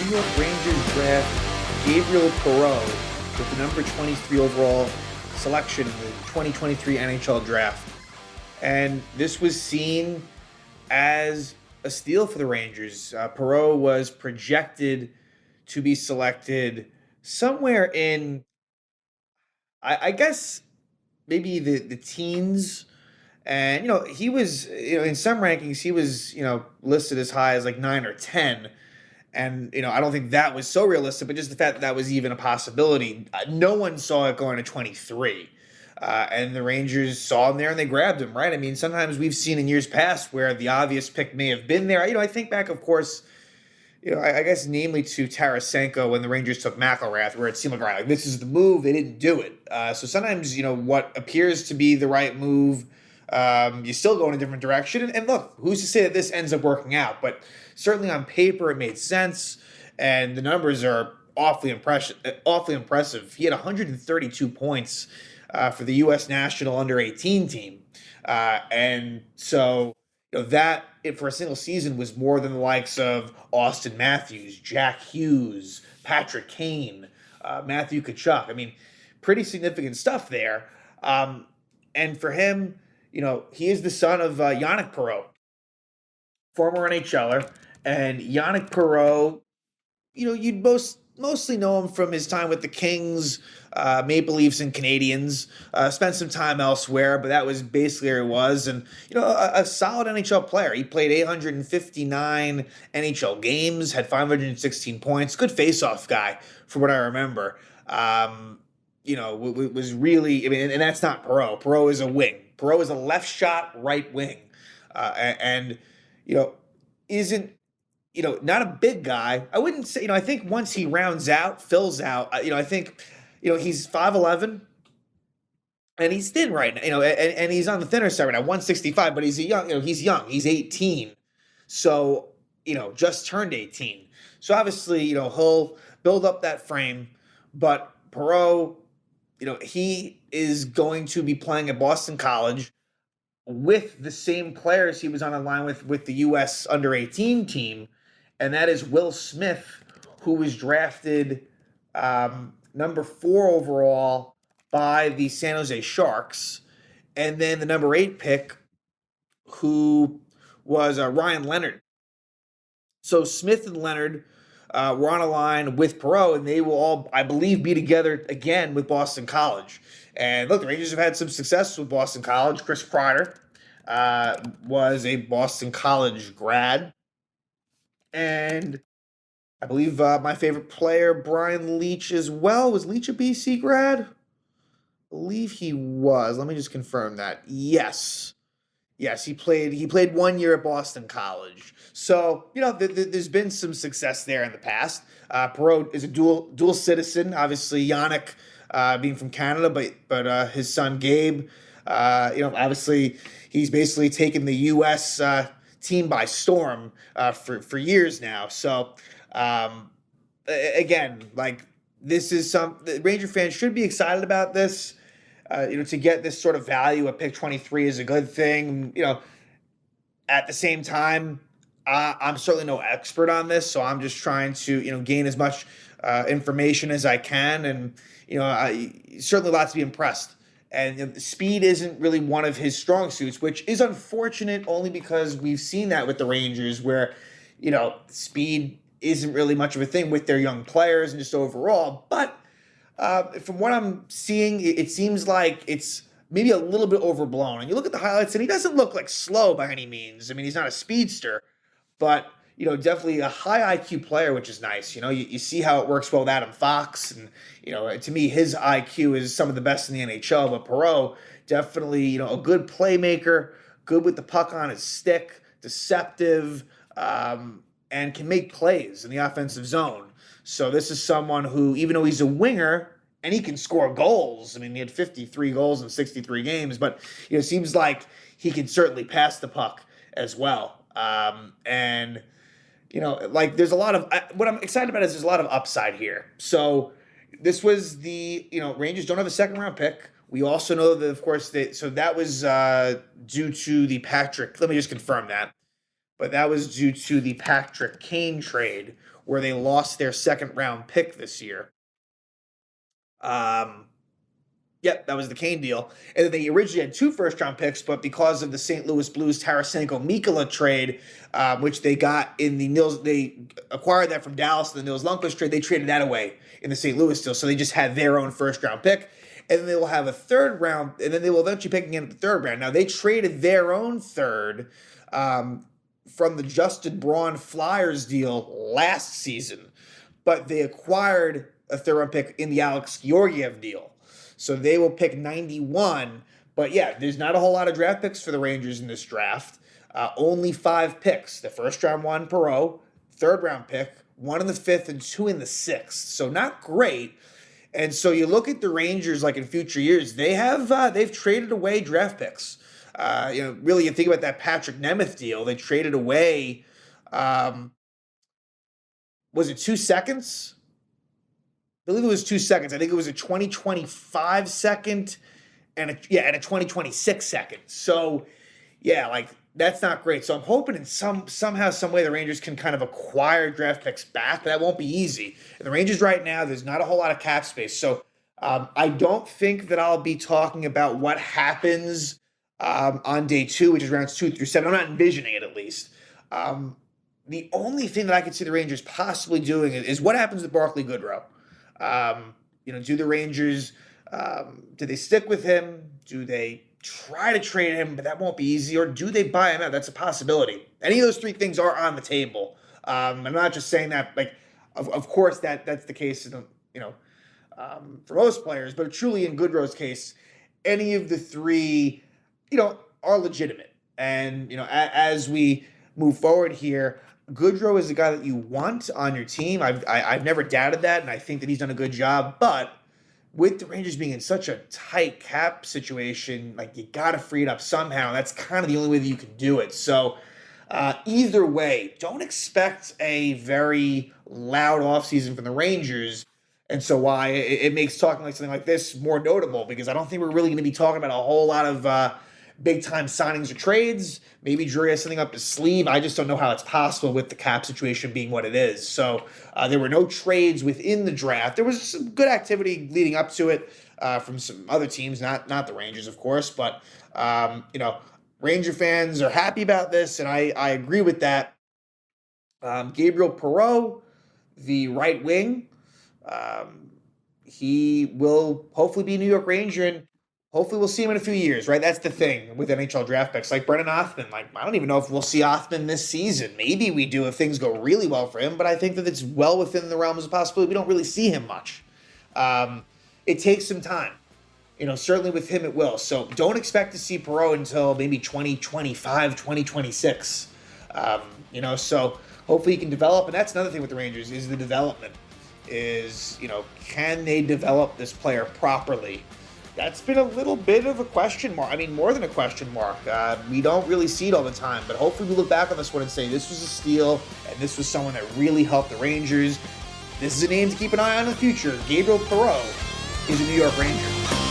New York Rangers draft Gabriel Perreault with the number 23 overall selection in the 2023 NHL draft. And this was seen as a steal for the Rangers. Perreault was projected to be selected somewhere in, I guess, maybe the teens. And, he was, in some rankings, he was, listed as high as like 9 or 10. And, I don't think that was so realistic, but just the fact that was even a possibility. No one saw it going to 23. And the Rangers saw him there and they grabbed him, right? I mean, sometimes we've seen in years past where the obvious pick may have been there. I think back, of course, I guess namely to Tarasenko when the Rangers took McElrath, where it seemed like, right, like this is the move. They didn't do it. So sometimes, what appears to be the right move, you still go in a different direction. And look, who's to say that this ends up working out? But certainly on paper, it made sense. And the numbers are awfully impressive. He had 132 points for the U.S. national under-18 team. And so, that for a single season was more than the likes of Austin Matthews, Jack Hughes, Patrick Kane, Matthew Tkachuk. I mean, pretty significant stuff there. And for him, he is the son of Yanic Perreault, former NHLer. And Yanic Perreault, you'd mostly know him from his time with the Kings, Maple Leafs, and Canadiens. Spent some time elsewhere, but that was basically where he was. And, a solid NHL player. He played 859 NHL games, had 516 points. Good face-off guy, from what I remember. Was really, and that's not Perreault. Perreault is a wing. Perreault is a left shot, right wing. Isn't, not a big guy. I wouldn't say, I think once he fills out, I think, he's 5'11", and he's thin right now, and he's on the thinner side right now, 165, but he's he's young. He's 18. So, just turned 18. So obviously, he'll build up that frame, but Perreault, he is going to be playing at Boston College with the same players he was on a line with the U.S. under-18 team, and that is Will Smith, who was drafted number 4 overall by the San Jose Sharks, and then the number 8 pick, who was Ryan Leonard. So Smith and Leonard were on a line with Perreault, and they will all, I believe, be together again with Boston College. And look, the Rangers have had some success with Boston College. Chris Kreider was a Boston College grad. And I believe my favorite player, Brian Leach, as well. Was Leach a BC grad? I believe he was. Let me just confirm that. Yes, he played 1 year at Boston College. So, there's been some success there in the past. Perreault is a dual citizen. Obviously, Yanic being from Canada, but his son Gabe, obviously he's basically taken the U.S. Team by storm for years now. So, again, this is the Ranger fans should be excited about this. To get this sort of value at pick 23 is a good thing. At the same time, I'm certainly no expert on this, so I'm just trying to, gain as much information as I can, and I certainly lots to be impressed. And speed isn't really one of his strong suits, which is unfortunate only because we've seen that with the Rangers where, speed isn't really much of a thing with their young players and just overall. But from what I'm seeing, it seems like it's maybe a little bit overblown. And you look at the highlights, and he doesn't look like slow by any means. I mean, he's not a speedster, but definitely a high IQ player, which is nice. You see how it works well with Adam Fox, and to me, his IQ is some of the best in the NHL. But Perreault, definitely, a good playmaker, good with the puck on his stick, deceptive, and can make plays in the offensive zone. So this is someone who, even though he's a winger and he can score goals, I mean, he had 53 goals in 63 games, but it seems like he can certainly pass the puck as well. And there's a lot of what I'm excited about is there's a lot of upside here. So this was the Rangers don't have a second round pick. We also know that, of course, that was due to the Patrick. Let me just confirm that. But that was due to the Patrick Kane trade, where they lost their second-round pick this year. Yep, that was the Kane deal. And then they originally had 2 first-round picks, but because of the St. Louis Blues Tarasenko-Mikkola trade, which they got in the Nils, they acquired that from Dallas in the Nils Lundqvist trade. They traded that away in the St. Louis deal, so they just had their own first-round pick. And then they will have a third round, and then they will eventually pick again at the third round. Now, they traded their own third from the Justin Braun Flyers deal last season, but they acquired a third-round pick in the Alex Georgiev deal. So they will pick 91. But yeah, there's not a whole lot of draft picks for the Rangers in this draft. Only 5 picks. The first round one, Perreault, third round pick, 1 in the 5th and 2 in the 6th. So not great. And so you look at the Rangers like in future years, they've traded away draft picks. Really, you think about that Patrick Nemeth deal. They traded away, was it 2 seconds? I believe it was 2 seconds. I think it was a 2025 second and a 2026 second. So, yeah, like that's not great. So I'm hoping in somehow, some way the Rangers can kind of acquire draft picks back, but that won't be easy. And the Rangers right now, there's not a whole lot of cap space. So I don't think that I'll be talking about what happens on day 2, which is rounds 2 through 7. I'm not envisioning it, at least. The only thing that I could see the Rangers possibly doing is what happens with Barclay Goodrow. Do the Rangers, do they stick with him? Do they try to trade him, but that won't be easy? Or do they buy him out? That's a possibility. Any of those 3 things are on the table. I'm not just saying that, like, of course that's the case, for most players, but truly in Goodrow's case, any of the 3, are legitimate. And, as we move forward here, Goodrow is the guy that you want on your team. I've never doubted that, and I think that he's done a good job. But with the Rangers being in such a tight cap situation, like you got to free it up somehow. That's kind of the only way that you can do it. So either way, don't expect a very loud offseason from the Rangers. And so why it makes talking like something like this more notable, because I don't think we're really going to be talking about a whole lot of big-time signings or trades. Maybe Drury has something up his sleeve. I just don't know how it's possible with the cap situation being what it is. So there were no trades within the draft. There was some good activity leading up to it from some other teams, not the Rangers, of course. But, Ranger fans are happy about this, and I agree with that. Gabriel Perreault, the right wing, he will hopefully be a New York Ranger, and hopefully we'll see him in a few years, right? That's the thing with NHL draft picks. Like Brennan Othman, I don't even know if we'll see Othman this season. Maybe we do if things go really well for him, but I think that it's well within the realms of possibility. We don't really see him much. It takes some time. Certainly with him it will. So don't expect to see Perreault until maybe 2025, 2026. So hopefully he can develop. And that's another thing with the Rangers is the development. Can they develop this player properly? That's been a little bit of a question mark. I mean, more than a question mark. We don't really see it all the time, but hopefully we look back on this one and say this was a steal, and this was someone that really helped the Rangers. This is a name to keep an eye on in the future. Gabriel Perreault is a New York Ranger.